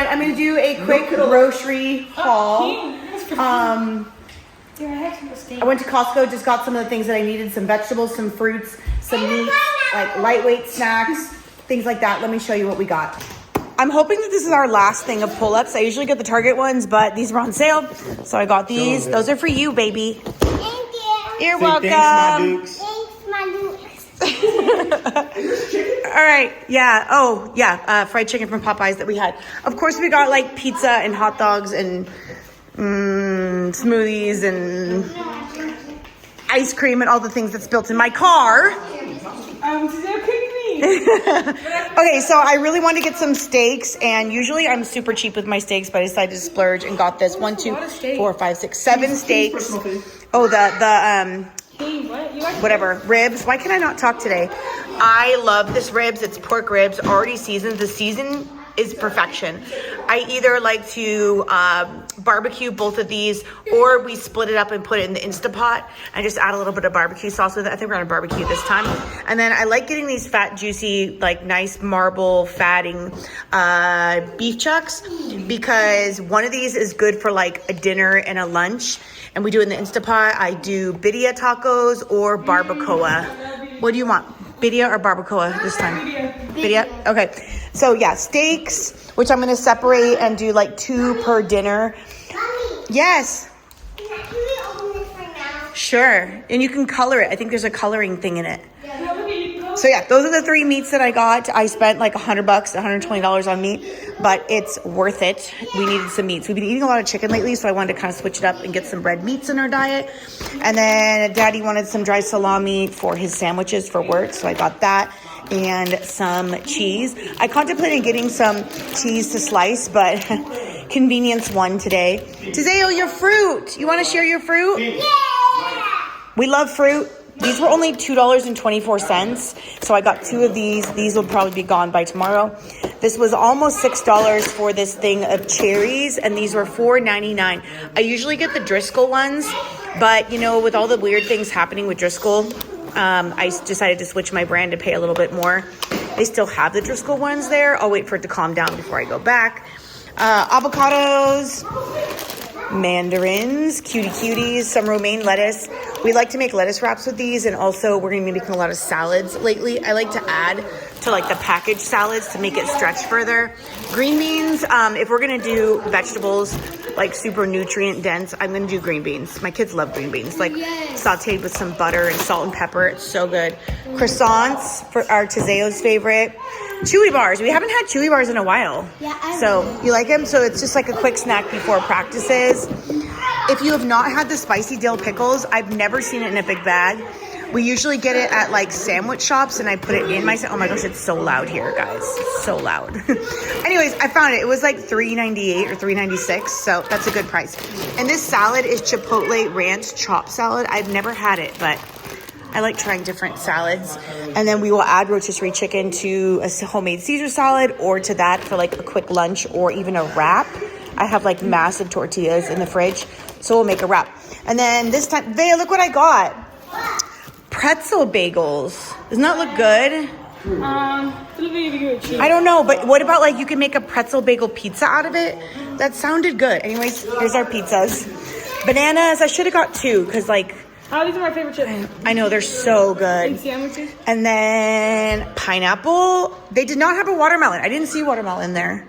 I'm going to do a quick grocery haul. I went to Costco, just got some of the things that I needed, some vegetables, some fruits, some meat, like lightweight snacks, things like that. Let me show you what we got. I'm hoping that this is our last thing of pull-ups. I usually get the Target ones, but these were on sale. So I got these. Those are for you, baby. Thank you. You're welcome. Thanks, my dukes. All right. Yeah. Oh, yeah. Fried chicken from Popeyes that we had. Of course, we got like pizza and hot dogs and smoothies and ice cream and all the things that's built in my car. Okay, so I really want to get some steaks, and usually I'm super cheap with my steaks, but I decided to splurge and got this 1, 2, 4, 5, 6, 7 steaks. Oh, whatever, ribs. Why can I not talk today? I love this ribs. It's pork ribs, already seasoned. The season is perfection. I either like to barbecue both of these, or we split it up and put it in the Instapot and just add a little bit of barbecue sauce with it. I think we're gonna barbecue this time. And then I like getting these fat, juicy, like nice marble fatting beef chucks, because one of these is good for like a dinner and a lunch. And we do it in the Instapot. I do birria tacos or barbacoa. What do you want? Birria or barbacoa this time? Birria. Okay. So yeah, steaks, which I'm going to separate and do like 2 per dinner. Mommy, yes. can we open this right now? Sure. And you can color it. I think there's a coloring thing in it. So yeah, those are the 3 meats that I got. I spent like $100, $120 on meat, but it's worth it. We needed some meats. We've been eating a lot of chicken lately, so I wanted to kind of switch it up and get some red meats in our diet. And then Daddy wanted some dry salami for his sandwiches for work, so I got that. And some cheese. I contemplated getting some cheese to slice, but convenience won today. Tizeo, your fruit. You want to share your fruit? Yeah! We love fruit. These were only $2.24, so I got 2 of these. These will probably be gone by tomorrow. This was almost $6 for this thing of cherries, and these were $4.99. I usually get the Driscoll ones, but you know, with all the weird things happening with Driscoll, I decided to switch my brand to pay a little bit more. They still have the Driscoll ones there. I'll wait for it to calm down before I go back. Avocados, mandarins, cuties, some romaine lettuce. We like to make lettuce wraps with these, and also we're going to be making a lot of salads lately. I like to add to like the packaged salads to make it stretch further. Green beans, if we're going to do vegetables like super nutrient dense, I'm going to do green beans. My kids love green beans, like sauteed with some butter and salt and pepper. It's so good. Croissants for our Tizeo's favorite. Chewy bars. We haven't had chewy bars in a while. Yeah, so you like them? So it's just like a quick snack before practices. If you have not had the spicy dill pickles, I've never seen it in a big bag. We usually get it at like sandwich shops, and I put it in my, oh my gosh, it's so loud here, guys. So loud. Anyways, I found it. It was like $3.98 or $3.96, so that's a good price. And this salad is Chipotle Ranch Chopped Salad. I've never had it, but I like trying different salads. And then we will add rotisserie chicken to a homemade Caesar salad, or to that for like a quick lunch or even a wrap. I have like massive tortillas in the fridge, so we'll make a wrap. And then this time, Vea, look what I got. Pretzel bagels. Doesn't that look good? I don't know, but what about like you can make a pretzel bagel pizza out of it? That sounded good. Anyways, here's our pizzas. Bananas, I should have got 2 because like, oh, these are my favorite chips. I know, they're so good. And sandwiches. And then pineapple. They did not have a watermelon. I didn't see watermelon there.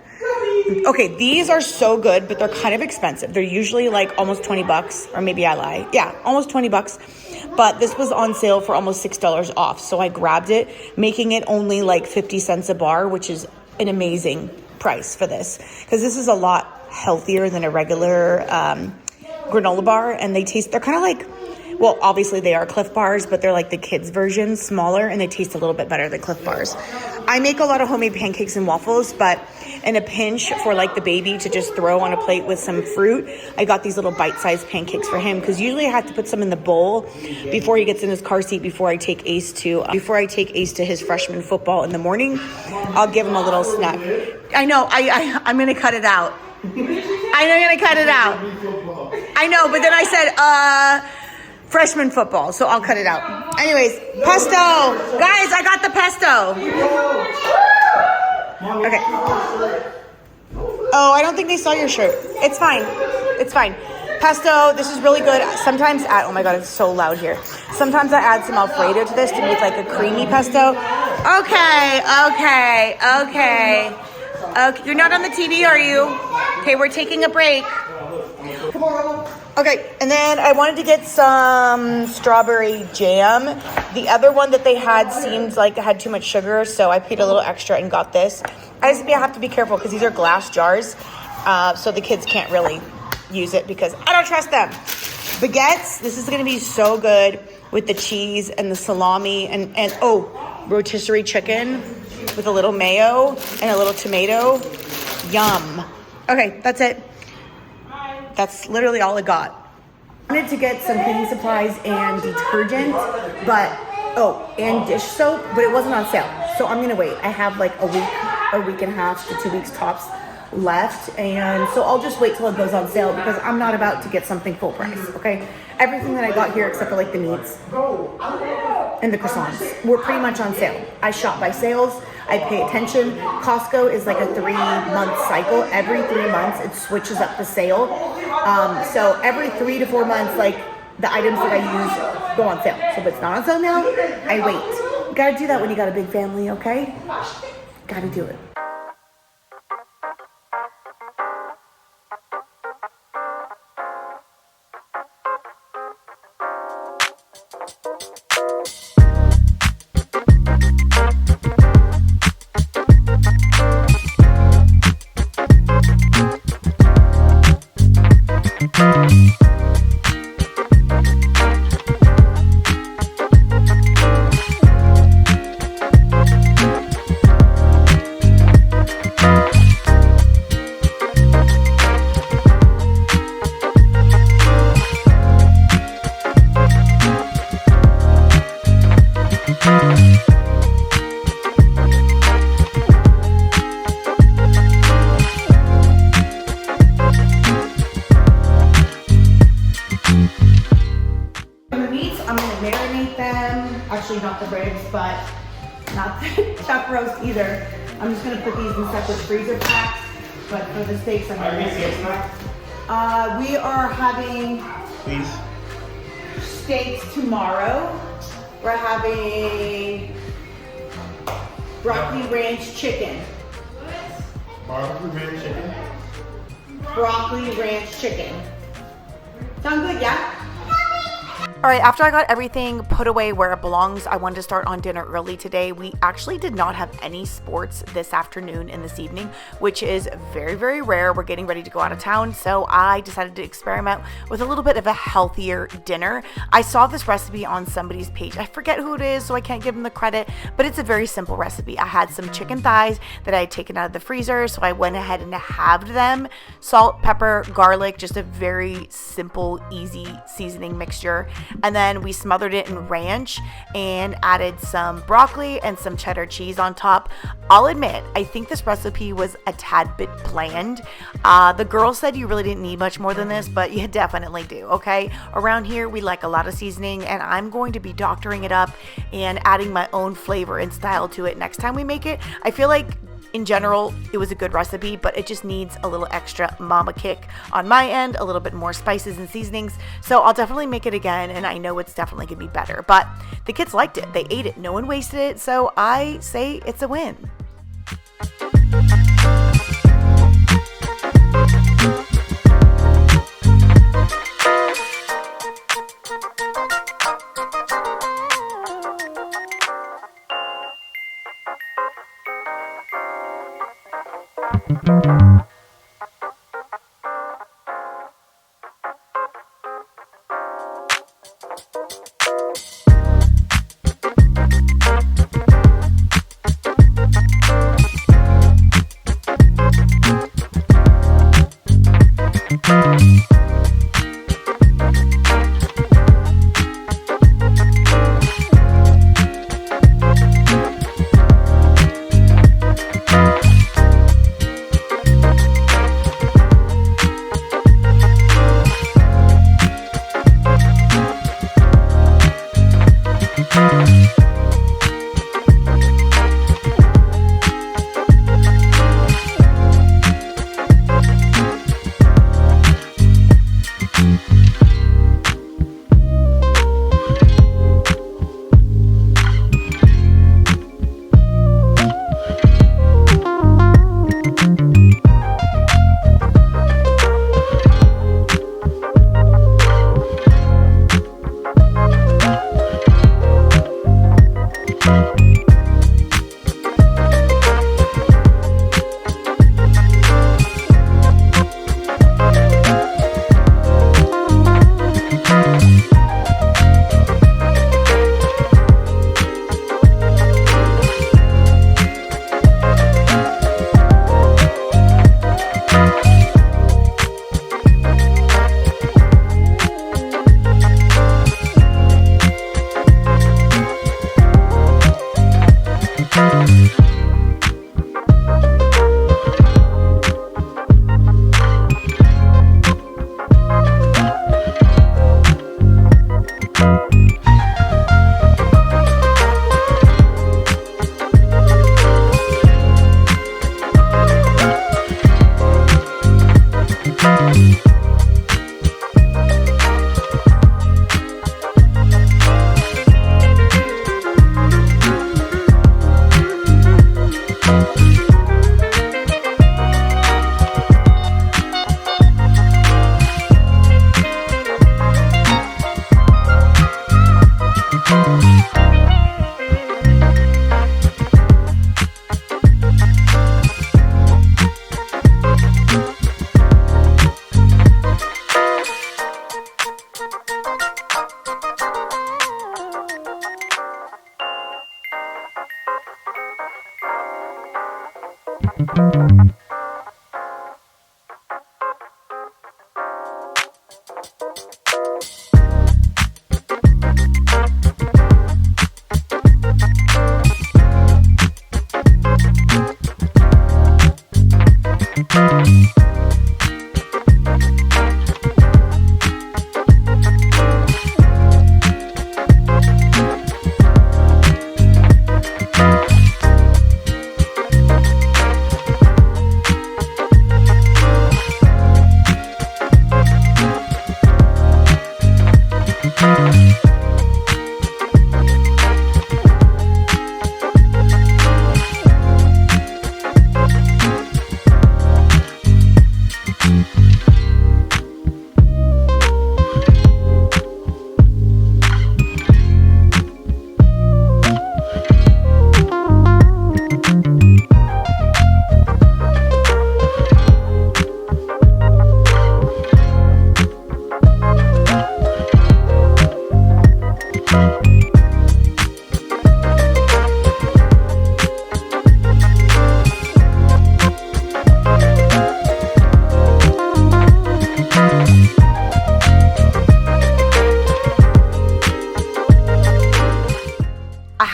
Okay, these are so good, but they're kind of expensive. They're usually like almost $20, or maybe I lie. Yeah, almost $20. But this was on sale for almost $6 off. So I grabbed it, making it only like 50 cents a bar, which is an amazing price for this. Because this is a lot healthier than a regular granola bar. And they're kind of like, well, obviously they are Cliff Bars, but they're like the kids' version, smaller, and they taste a little bit better than Cliff Bars. I make a lot of homemade pancakes and waffles, but in a pinch for like the baby to just throw on a plate with some fruit, I got these little bite-sized pancakes for him, because usually I have to put some in the bowl before he gets in his car seat, before I take Ace to his freshman football in the morning. I'll give him a little snack. I know, I'm going to cut it out. I'm going to cut it out. I know, but then I said, freshman football, so I'll cut it out. Anyways, pesto. Guys, I got the pesto. Okay. Oh, I don't think they saw your shirt. It's fine. It's fine. Pesto, this is really good. Sometimes oh my God, it's so loud here. Sometimes I add some Alfredo to this to make like a creamy pesto. Okay. You're not on the TV, are you? Okay, we're taking a break. Come on. Okay, and then I wanted to get some strawberry jam. The other one that they had seemed like it had too much sugar, so I paid a little extra and got this. I just have to be careful because these are glass jars, so the kids can't really use it because I don't trust them. Baguettes, this is going to be so good with the cheese and the salami and rotisserie chicken with a little mayo and a little tomato. Yum. Okay, that's it. That's literally all I got. I wanted to get some cleaning supplies and detergent, and dish soap, but it wasn't on sale. So I'm gonna wait. I have like a week and a half to 2 weeks tops left, and so I'll just wait till it goes on sale because I'm not about to get something full price, okay? Everything that I got here except for like the meats and the croissants were pretty much on sale. I shop by sales. I pay attention. Costco is like a 3-month cycle. Every 3 months it switches up the sale. So every 3 to 4 months, like the items that I use go on sale. So if it's not on sale now, I wait. You gotta do that when you got a big family, okay? Gotta do it. Actually, not the ribs, but not the chuck roast either. I'm just gonna put these in separate freezer packs. But for the steaks, I'm gonna. We are having steaks tomorrow. We're having broccoli ranch chicken. Broccoli ranch chicken. Broccoli ranch chicken. Sound good, yeah? All right, after I got everything put away where it belongs, I wanted to start on dinner early today. We actually did not have any sports this afternoon and this evening, which is very, very rare. We're getting ready to go out of town, so I decided to experiment with a little bit of a healthier dinner. I saw this recipe on somebody's page. I forget who it is, so I can't give them the credit, but it's a very simple recipe. I had some chicken thighs that I had taken out of the freezer, so I went ahead and halved them. Salt, pepper, garlic, just a very simple, easy seasoning mixture. And then we smothered it in ranch and added some broccoli and some cheddar cheese on top. I'll admit, I think this recipe was a tad bit bland. The girl said you really didn't need much more than this, but you definitely do, okay? Around here, we like a lot of seasoning, and I'm going to be doctoring it up and adding my own flavor and style to it next time we make it. I feel like in general, it was a good recipe, but it just needs a little extra mama kick on my end, a little bit more spices and seasonings. So I'll definitely make it again, and I know it's definitely gonna be better. But the kids liked it. They ate it. No one wasted it. So I say it's a win.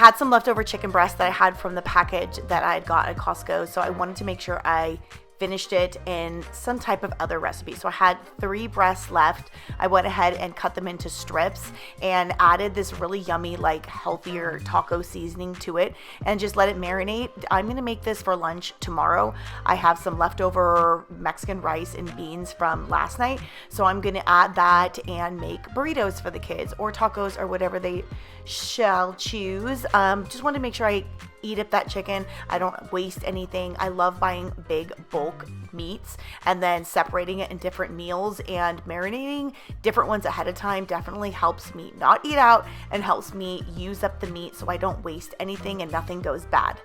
Had some leftover chicken breast that I had from the package that I had got at Costco, so I wanted to make sure I finished it in some type of other recipe. So I had 3 breasts left. I went ahead and cut them into strips and added this really yummy, like healthier taco seasoning to it and just let it marinate. I'm gonna make this for lunch tomorrow. I have some leftover Mexican rice and beans from last night, so I'm gonna add that and make burritos for the kids or tacos or whatever they shall choose. Just want to make sure I eat up that chicken. I don't waste anything. I love buying big bulk meats and then separating it in different meals, and marinating different ones ahead of time definitely helps me not eat out and helps me use up the meat so I don't waste anything and nothing goes bad.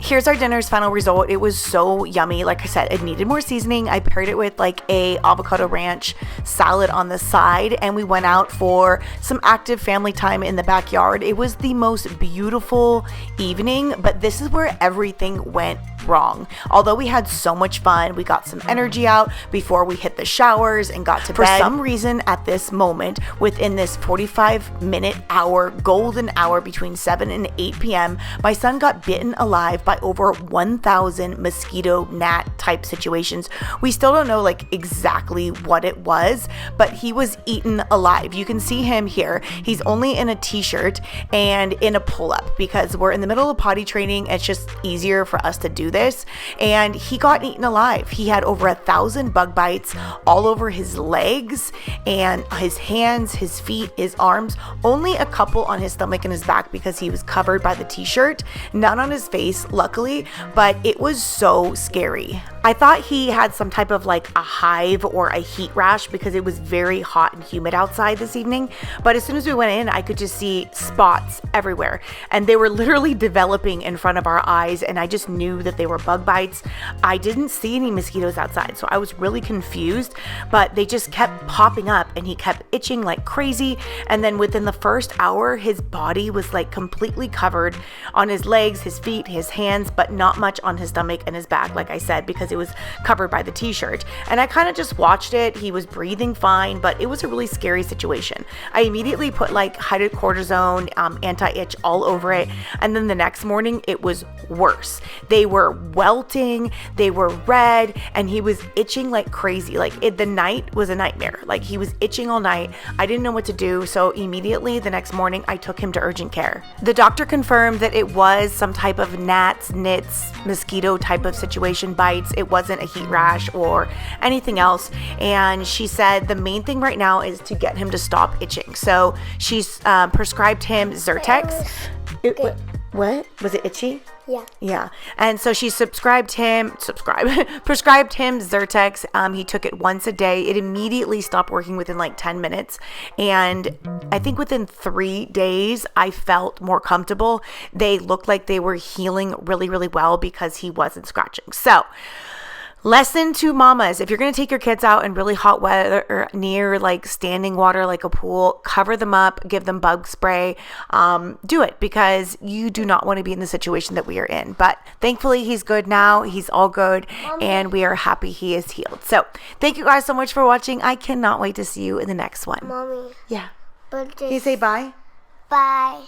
here's our dinner's final result. It was so yummy. Like I said, it needed more seasoning. I paired it with like a avocado ranch salad on the side, and we went out for some active family time in the backyard. It was the most beautiful evening, but this is where everything went wrong. Although we had so much fun, we got some energy out before we hit the showers and got to bed. For some reason at this moment, within this 45-minute hour, golden hour between 7 and 8 p.m., my son got bitten alive by over 1,000 mosquito gnat type situations. We still don't know like exactly what it was, but he was eaten alive. You can see him here. He's only in a t-shirt and in a pull-up because we're in the middle of potty training. It's just easier for us to do this. And he got eaten alive. He had over 1,000 bug bites all over his legs and his hands, his feet, his arms, only a couple on his stomach and his back because he was covered by the t-shirt, none on his face, luckily, but it was so scary. I thought he had some type of like a hive or a heat rash because it was very hot and humid outside this evening. But as soon as we went in, I could just see spots everywhere and they were literally developing in front of our eyes. And I just knew that they were bug bites. I didn't see any mosquitoes outside, so I was really confused, but they just kept popping up and he kept itching like crazy. And then within the first hour, his body was like completely covered on his legs, his feet, his hands, but not much on his stomach and his back, like I said, because it was covered by the t-shirt. And I kind of just watched it. He was breathing fine, but it was a really scary situation. I immediately put like hydrocortisone, anti-itch all over it. And then the next morning it was worse. They were welting, they were red, and he was itching like crazy. Like the night was a nightmare. Like he was itching all night. I didn't know what to do. So immediately the next morning I took him to urgent care. The doctor confirmed that it was some type of gnats, nits, mosquito type of situation, bites. It wasn't a heat rash or anything else. And she said the main thing right now is to get him to stop itching. So she's prescribed him Zyrtex. What? Was it itchy? Yeah. And so she prescribed him Zyrtex. He took it once a day. It immediately stopped working within like 10 minutes. And I think within 3 days, I felt more comfortable. They looked like they were healing really, really well because he wasn't scratching. So lesson to mamas: if you're going to take your kids out in really hot weather or near like standing water like a pool, cover them up, give them bug spray, do it, because you do not want to be in the situation that we are in. But thankfully he's good now. He's all good, and we are happy he is healed. So thank you guys so much for watching. I cannot wait to see you in the next one. Mommy. Yeah. But Can you say bye? bye.